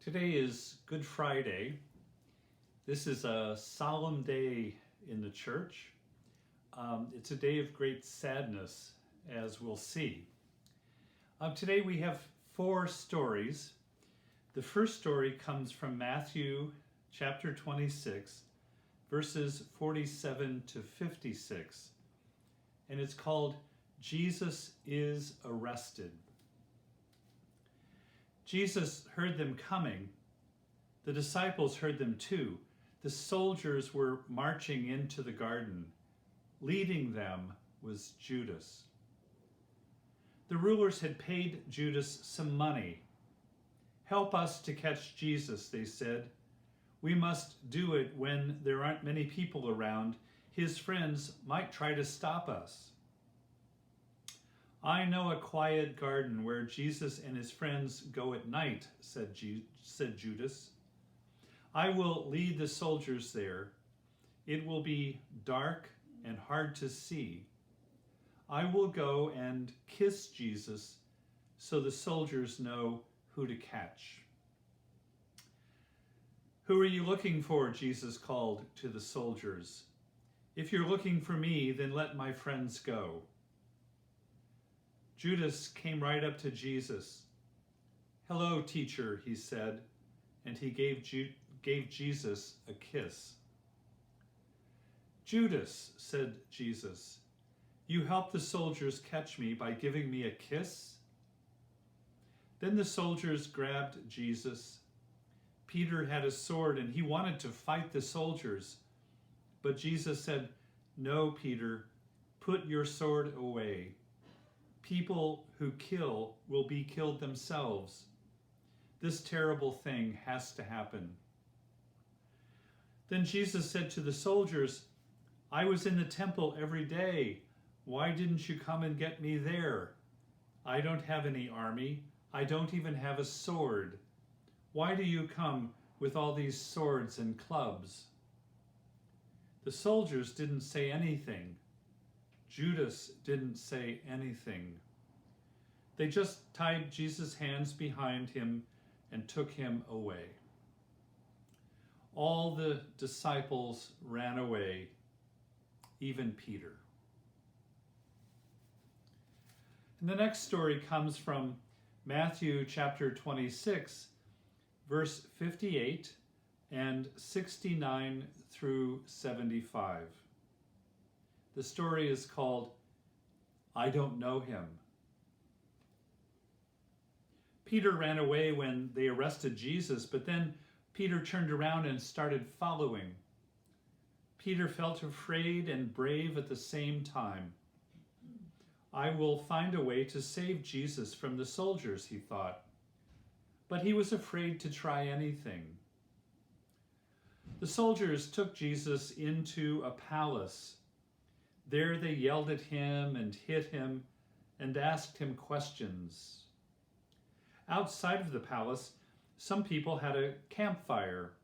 Today is Good Friday. This is a solemn day in the church. It's a day of great sadness, as we'll see. Today we have 4 stories. The first story comes from Matthew chapter 26, verses 47 to 56, and it's called Jesus is Arrested. Jesus heard them coming. The disciples heard them too. The soldiers were marching into the garden. Leading them was Judas. The rulers had paid Judas some money. "Help us to catch Jesus," they said. "We must do it when there aren't many people around. His friends might try to stop us." "I know a quiet garden where Jesus and his friends go at night," said Judas. "I will lead the soldiers there. It will be dark and hard to see. I will go and kiss Jesus so the soldiers know who to catch." "Who are you looking for?" Jesus called to the soldiers. "If you're looking for me, then let my friends go." Judas came right up to Jesus. "Hello, teacher," he said, and he gave Jesus a kiss. "Judas," said Jesus, "you helped the soldiers catch me by giving me a kiss?" Then the soldiers grabbed Jesus. Peter had a sword and he wanted to fight the soldiers. But Jesus said, "No, Peter, put your sword away. People who kill will be killed themselves. This terrible thing has to happen." Then Jesus said to the soldiers, "I was in the temple every day. Why didn't you come and get me there? I don't have any army. I don't even have a sword. Why do you come with all these swords and clubs?" The soldiers didn't say anything. Judas didn't say anything. They just tied Jesus' hands behind him and took him away. All the disciples ran away, even Peter. And the next story comes from Matthew chapter 26, verse 58 and 69 through 75. The story is called "I Don't Know Him." Peter ran away when they arrested Jesus, but then Peter turned around and started following. Peter felt afraid and brave at the same time. "I will find a way to save Jesus from the soldiers," he thought. But he was afraid to try anything. The soldiers took Jesus into a palace. There they yelled at him and hit him and asked him questions. Outside of the palace, some people had a campfire.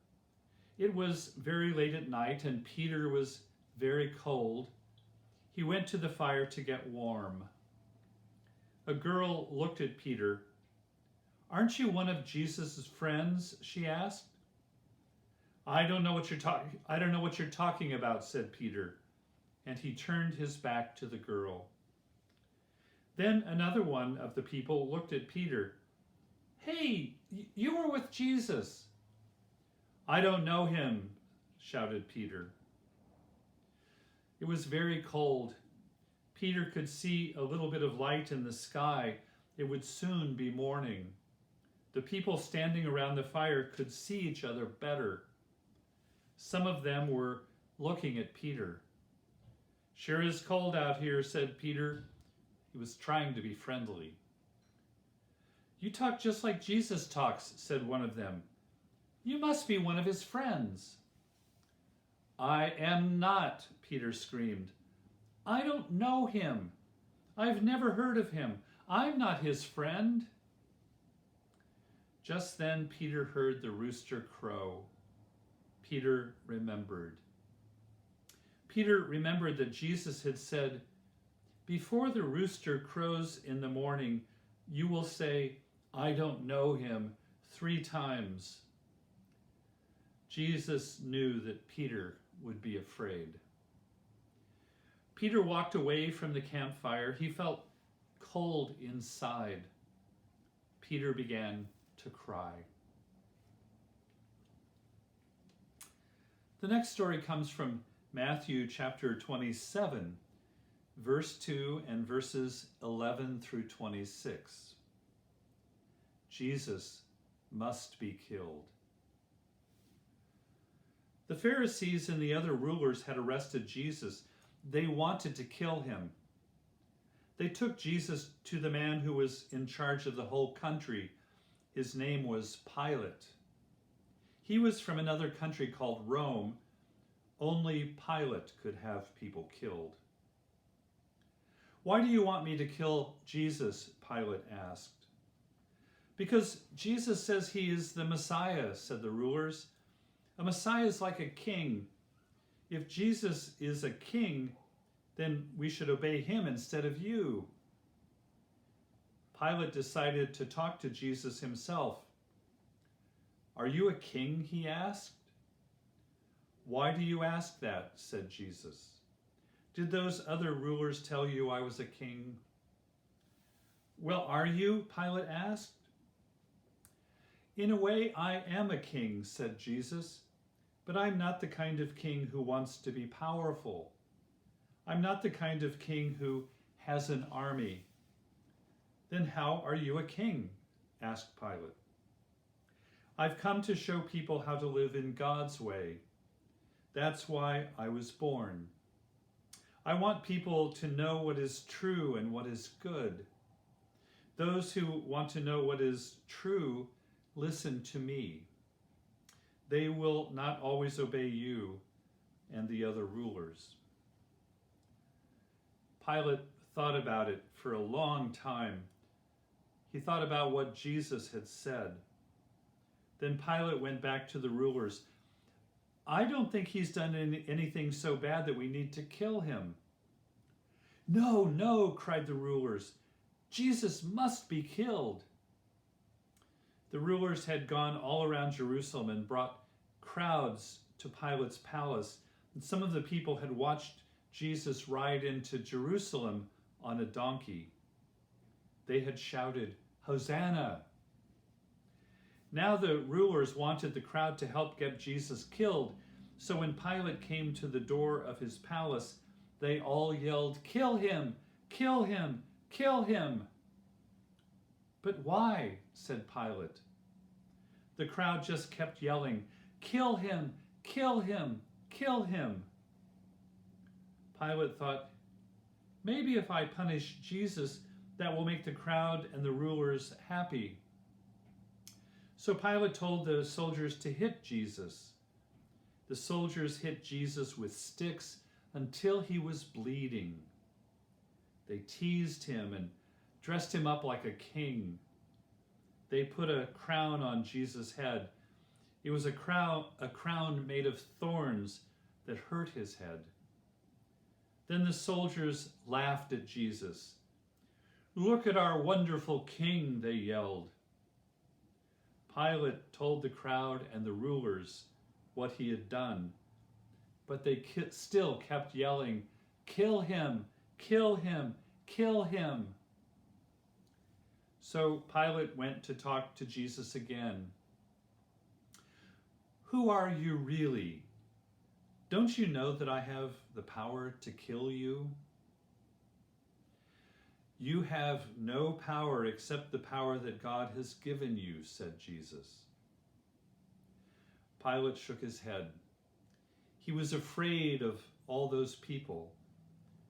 It was very late at night and Peter was very cold. He went to the fire to get warm. A girl looked at Peter. "Aren't you one of Jesus' friends?" she asked. I don't know what you're talking about," said Peter, and he turned his back to the girl. Then another one of the people looked at Peter. "Hey, you were with Jesus." "I don't know him," shouted Peter. It was very cold. Peter could see a little bit of light in the sky. It would soon be morning. The people standing around the fire could see each other better. Some of them were looking at Peter. "Sure is cold out here," said Peter. He was trying to be friendly. "You talk just like Jesus talks," said one of them. "You must be one of his friends." "I am not," Peter screamed. "I don't know him. I've never heard of him. I'm not his friend." Just then Peter heard the rooster crow. Peter remembered. Peter remembered that Jesus had said, "Before the rooster crows in the morning, you will say, 'I don't know him,' 3 times, Jesus knew that Peter would be afraid. Peter walked away from the campfire. He felt cold inside. Peter began to cry. The next story comes from Matthew chapter 27, verse 2 and verses 11 through 26. Jesus must be killed. The Pharisees and the other rulers had arrested Jesus. They wanted to kill him. They took Jesus to the man who was in charge of the whole country. His name was Pilate. He was from another country called Rome. Only Pilate could have people killed. "Why do you want me to kill Jesus?" Pilate asked. "Because Jesus says he is the Messiah," said the rulers. "A Messiah is like a king. If Jesus is a king, then we should obey him instead of you." Pilate decided to talk to Jesus himself. "Are you a king?" he asked. "Why do you ask that?" said Jesus. "Did those other rulers tell you I was a king?" "Well, are you?" Pilate asked. "In a way, I am a king," said Jesus, "but I'm not the kind of king who wants to be powerful. I'm not the kind of king who has an army." "Then how are you a king?" asked Pilate. "I've come to show people how to live in God's way. That's why I was born. I want people to know what is true and what is good. Those who want to know what is true, listen to me. They will not always obey you and the other rulers." Pilate thought about it for a long time. He thought about what Jesus had said. Then Pilate went back to the rulers. "I don't think he's done anything so bad that we need to kill him." "No, no," cried the rulers. "Jesus must be killed." The rulers had gone all around Jerusalem and brought crowds to Pilate's palace, and some of the people had watched Jesus ride into Jerusalem on a donkey. They had shouted, "Hosanna!" Now the rulers wanted the crowd to help get Jesus killed, so when Pilate came to the door of his palace, they all yelled, "Kill him! Kill him! Kill him!" "But why?" said Pilate. The crowd just kept yelling, "Kill him! Kill him! Kill him!" Pilate thought, maybe if I punish Jesus, that will make the crowd and the rulers happy. So Pilate told the soldiers to hit Jesus. The soldiers hit Jesus with sticks until he was bleeding. They teased him and dressed him up like a king. They put a crown on Jesus' head. It was a crown made of thorns that hurt his head. Then the soldiers laughed at Jesus. "Look at our wonderful king," they yelled. Pilate told the crowd and the rulers what he had done, but they still kept yelling, "Kill him! Kill him! Kill him!" So Pilate went to talk to Jesus again. "Who are you really? Don't you know that I have the power to kill you?" "You have no power except the power that God has given you," said Jesus. Pilate shook his head. He was afraid of all those people.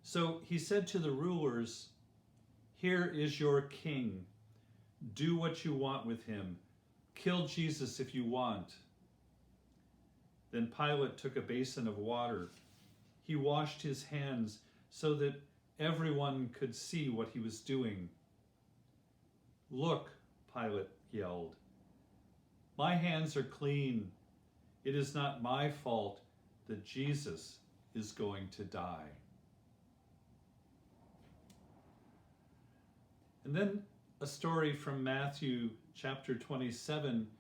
So he said to the rulers, "Here is your king. Do what you want with him. Kill Jesus if you want." Then Pilate took a basin of water. He washed his hands so that everyone could see what he was doing. "Look," Pilate yelled, "my hands are clean. It is not my fault that Jesus is going to die." And then a story from Matthew chapter 27,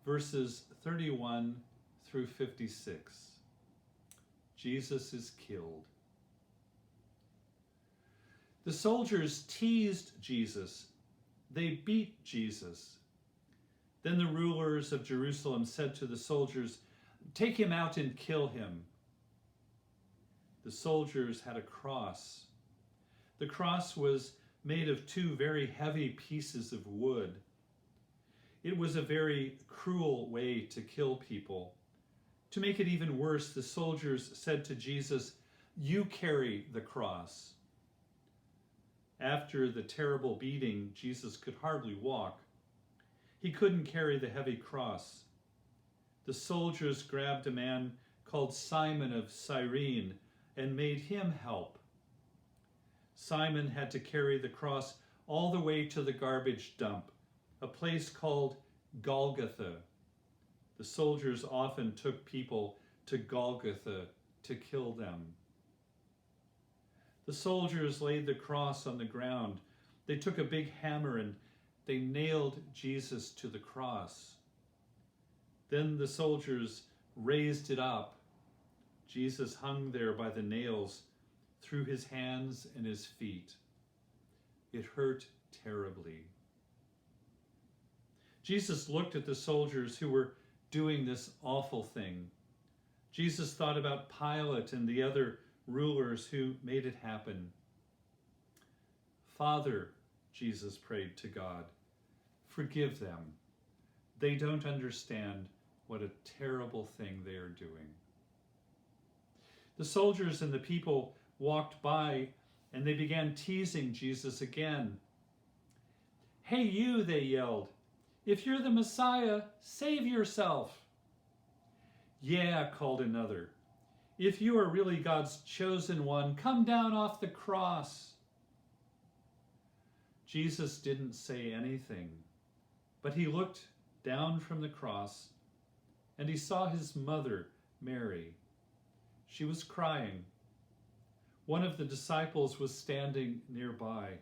verses 31 through 56. Jesus is killed. The soldiers teased Jesus. They beat Jesus. Then the rulers of Jerusalem said to the soldiers, "Take him out and kill him." The soldiers had a cross. The cross was made of two very heavy pieces of wood. It was a very cruel way to kill people. To make it even worse, the soldiers said to Jesus, "You carry the cross." After the terrible beating, Jesus could hardly walk. He couldn't carry the heavy cross. The soldiers grabbed a man called Simon of Cyrene and made him help. Simon had to carry the cross all the way to the garbage dump, a place called Golgotha. The soldiers often took people to Golgotha to kill them. The soldiers laid the cross on the ground. They took a big hammer and they nailed Jesus to the cross. Then the soldiers raised it up. Jesus hung there by the nails through his hands and his feet. It hurt terribly. Jesus looked at the soldiers who were doing this awful thing. Jesus thought about Pilate and the other rulers who made it happen. "Father," Jesus prayed to God, "forgive them. They don't understand what a terrible thing they are doing." The soldiers and the people walked by and they began teasing Jesus again. "Hey you," they yelled. "If you're the Messiah, save yourself." "Yeah," called another. "If you are really God's chosen one, come down off the cross." Jesus didn't say anything, but he looked down from the cross and he saw his mother, Mary. She was crying. One of the disciples was standing nearby.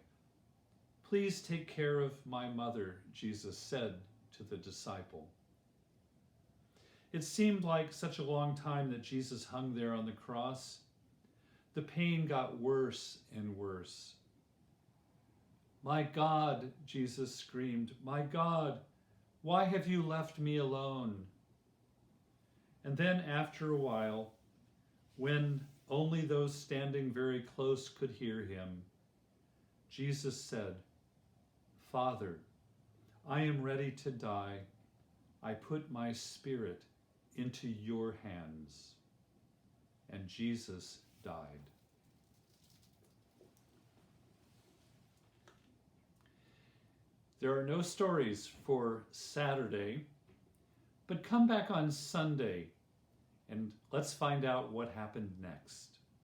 "Please take care of my mother," Jesus said to the disciple. It seemed like such a long time that Jesus hung there on the cross. The pain got worse and worse. "My God," Jesus screamed, "my God, why have you left me alone?" And then after a while, when only those standing very close could hear him, Jesus said, "Father, I am ready to die. I put my spirit into your hands." And Jesus died. There are no stories for Saturday, but come back on Sunday and let's find out what happened next.